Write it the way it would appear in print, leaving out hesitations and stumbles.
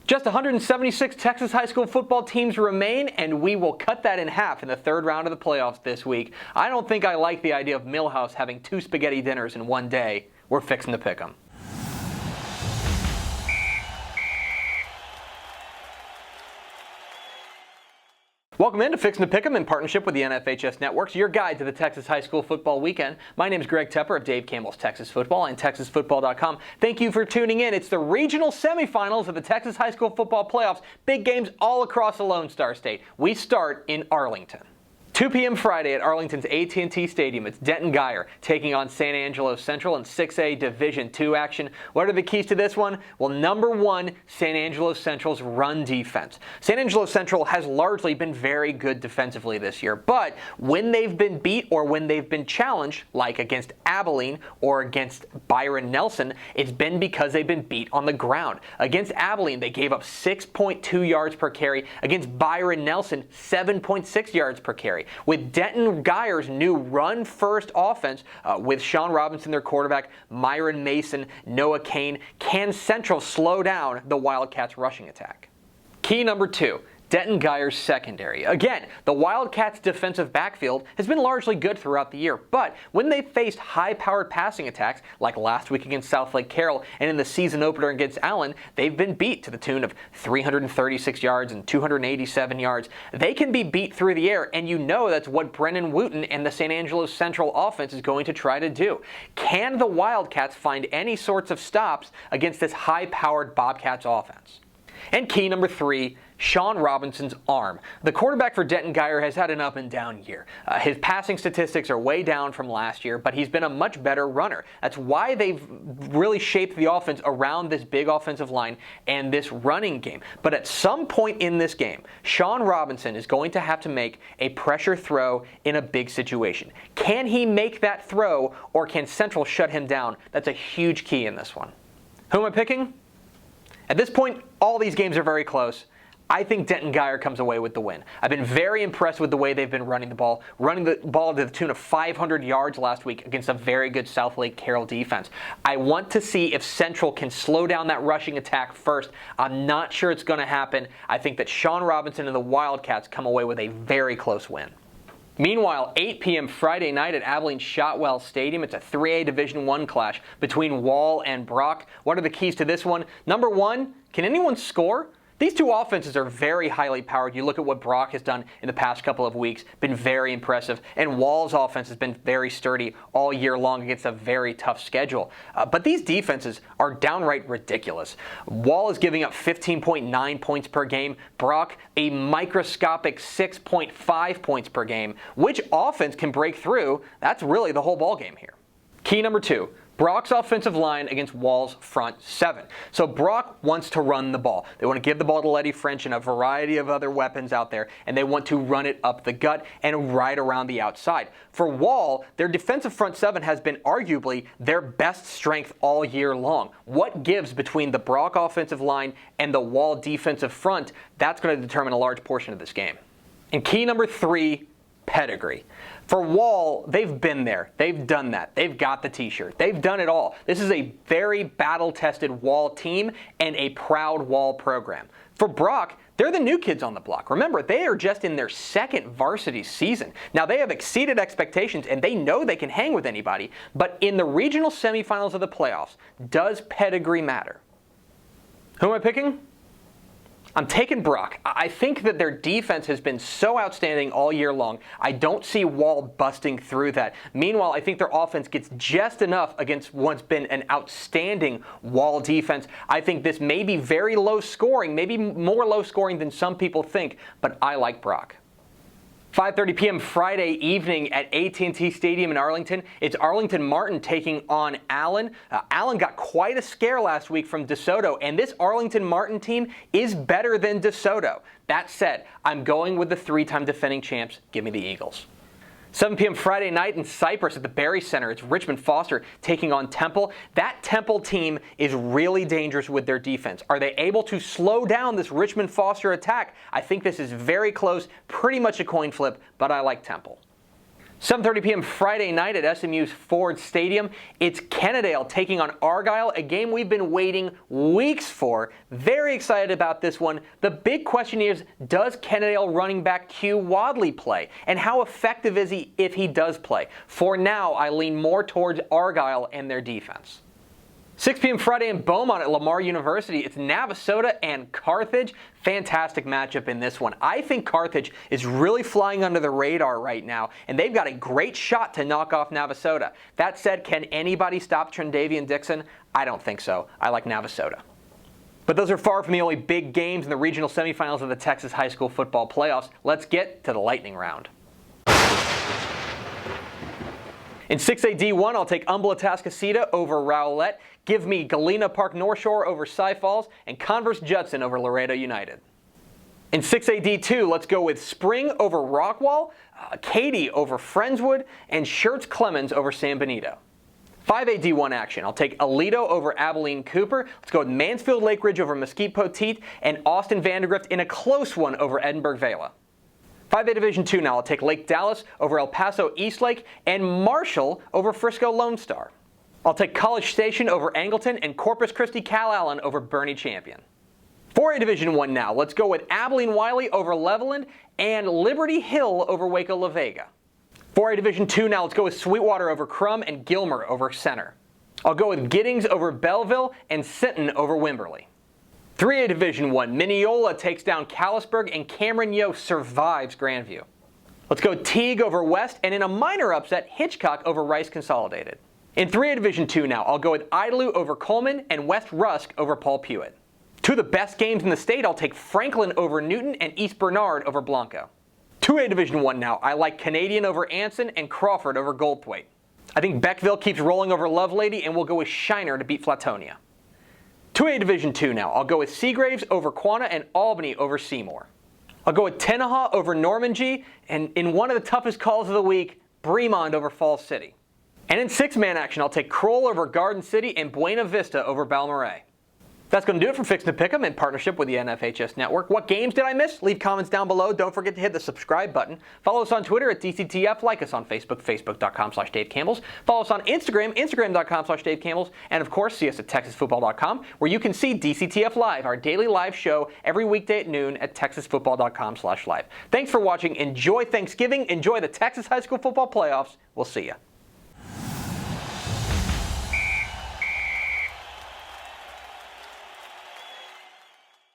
Just 176 Texas high school football teams remain, and we will cut that in half in the third round of the playoffs this week. I don't think I like the idea of Millhouse having 2 spaghetti dinners in one day. We're fixing to pick them. Welcome in to Fixin' to Pick'em in partnership with the NFHS Networks, your guide to the Texas high school football weekend. My name is Greg Tepper of Dave Campbell's Texas Football and TexasFootball.com. Thank you for tuning in. It's the regional semifinals of the Texas high school football playoffs. Big games all across the Lone Star State. We start in Arlington. 2 p.m. Friday at Arlington's AT&T Stadium. It's Denton Guyer taking on San Angelo Central in 6A Division II action. What are the keys to this one? Well, number one, San Angelo Central's run defense. San Angelo Central has largely been very good defensively this year, but when they've been beat or when they've been challenged, like against Abilene or against Byron Nelson, it's been because they've been beat on the ground. Against Abilene, they gave up 6.2 yards per carry. Against Byron Nelson, 7.6 yards per carry. With Denton Guyer's new run-first offense, with Sean Robinson, their quarterback, Myron Mason, Noah Kane, can Central slow down the Wildcats' rushing attack? Key number 2. Denton Guyer's secondary. Again, the Wildcats' defensive backfield has been largely good throughout the year, but when they've faced high-powered passing attacks, like last week against Southlake Carroll and in the season opener against Allen, they've been beat to the tune of 336 yards and 287 yards. They can be beat through the air, and you know that's what Brennan Wooten and the San Angelo Central offense is going to try to do. Can the Wildcats find any sorts of stops against this high-powered Bobcats offense? And key number 3, Sean Robinson's arm. The quarterback for Denton Guyer has had an up and down year. His passing statistics are way down from last year, but he's been a much better runner. That's why they've really shaped the offense around this big offensive line and this running game. But at some point in this game, Sean Robinson is going to have to make a pressure throw in a big situation. Can he make that throw, or can Central shut him down? That's a huge key in this one. Who am I picking? At this point, all these games are very close. I think Denton Guyer comes away with the win. I've been very impressed with the way they've been running the ball to the tune of 500 yards last week against a very good Southlake Carroll defense. I want to see if Central can slow down that rushing attack first. I'm not sure it's going to happen. I think that Sean Robinson and the Wildcats come away with a very close win. Meanwhile, 8 p.m. Friday night at Abilene Shotwell Stadium, it's a 3A Division I clash between Wall and Brock. What are the keys to this one? Number 1, can anyone score? These two offenses are very highly powered. You look at what Brock has done in the past couple of weeks, been very impressive. And Wall's offense has been very sturdy all year long against a very tough schedule. But these defenses are downright ridiculous. Wall is giving up 15.9 points per game. Brock, a microscopic 6.5 points per game. Which offense can break through? That's really the whole ballgame here. Key number 2. Brock's offensive line against Wall's front 7. So Brock wants to run the ball. They want to give the ball to Letty French and a variety of other weapons out there, and they want to run it up the gut and right around the outside. For Wall, their defensive front 7 has been arguably their best strength all year long. What gives between the Brock offensive line and the Wall defensive front, that's going to determine a large portion of this game. And key number 3, pedigree. For Wall, they've been there. They've done that. They've got the t-shirt. They've done it all. This is a very battle-tested Wall team and a proud Wall program. For Brock, they're the new kids on the block. Remember, they are just in their 2nd varsity season. Now, they have exceeded expectations, and they know they can hang with anybody. But in the regional semifinals of the playoffs, does pedigree matter? Who am I picking? I'm taking Brock. I think that their defense has been so outstanding all year long. I don't see Wall busting through that. Meanwhile, I think their offense gets just enough against what's been an outstanding Wall defense. I think this may be very low scoring, maybe more low scoring than some people think, but I like Brock. 5:30 p.m. Friday evening at AT&T Stadium in Arlington. It's Arlington Martin taking on Allen. Allen got quite a scare last week from DeSoto, and this Arlington Martin team is better than DeSoto. That said, I'm going with the 3-time defending champs. Give me the Eagles. 7 p.m. Friday night in Cypress at the Berry Center. It's Richmond Foster taking on Temple. That Temple team is really dangerous with their defense. Are they able to slow down this Richmond Foster attack? I think this is very close, pretty much a coin flip, but I like Temple. 7:30 p.m. Friday night at SMU's Ford Stadium, it's Kennedale taking on Argyle, a game we've been waiting weeks for. Very excited about this one. The big question is, does Kennedale running back Q Wadley play? And how effective is he if he does play? For now, I lean more towards Argyle and their defense. 6 p.m. Friday in Beaumont at Lamar University, it's Navasota and Carthage. Fantastic matchup in this one. I think Carthage is really flying under the radar right now, and they've got a great shot to knock off Navasota. That said, can anybody stop Trendavian Dixon? I don't think so. I like Navasota. But those are far from the only big games in the regional semifinals of the Texas high school football playoffs. Let's get to the lightning round. In 6A D1, I'll take Umbla Atascocita over Rowlett. Give me Galena Park North Shore over Cy Falls, and Converse Judson over Laredo United. In 6A D2, let's go with Spring over Rockwall, Katy over Friendswood, and Schertz Clemens over San Benito. 5A D1 action, I'll take Aledo over Abilene Cooper. Let's go with Mansfield Lake Ridge over Mesquite Poteet, and Austin Vandergrift in a close one over Edinburgh Vela. 5A Division II now, I'll take Lake Dallas over El Paso Eastlake, and Marshall over Frisco Lone Star. I'll take College Station over Angleton, and Corpus Christi Calallen over Bernie Champion. 4A Division I now, let's go with Abilene Wiley over Leveland, and Liberty Hill over Waco La Vega. 4A Division II now, let's go with Sweetwater over Crum, and Gilmer over Center. I'll go with Giddings over Belleville, and Sinton over Wimberley. 3A Division I, Mineola takes down Callisburg, and Cameron Yost survives Grandview. Let's go Teague over West, and in a minor upset, Hitchcock over Rice Consolidated. In 3A Division II now, I'll go with Idalou over Coleman, and West Rusk over Paul Pewitt. Two of the best games in the state, I'll take Franklin over Newton, and East Bernard over Blanco. 2A Division I now, I like Canadian over Anson, and Crawford over Goldthwaite. I think Beckville keeps rolling over Lovelady, and we'll go with Shiner to beat Flatonia. 2A Division II now, I'll go with Seagraves over Quanah, and Albany over Seymour. I'll go with Tenaha over Normandy, and in one of the toughest calls of the week, Bremond over Falls City. And in six-man action, I'll take Kroll over Garden City, and Buena Vista over Balmorhea. That's going to do it for Fixin' to Pick'em in partnership with the NFHS Network. What games did I miss? Leave comments down below. Don't forget to hit the subscribe button. Follow us on Twitter at DCTF. Like us on Facebook, facebook.com/DaveCampbells. Follow us on Instagram, instagram.com/DaveCampbells. And of course, see us at TexasFootball.com, where you can see DCTF Live, our daily live show every weekday at noon at TexasFootball.com/live. Thanks for watching. Enjoy Thanksgiving. Enjoy the Texas High School Football Playoffs. We'll see you.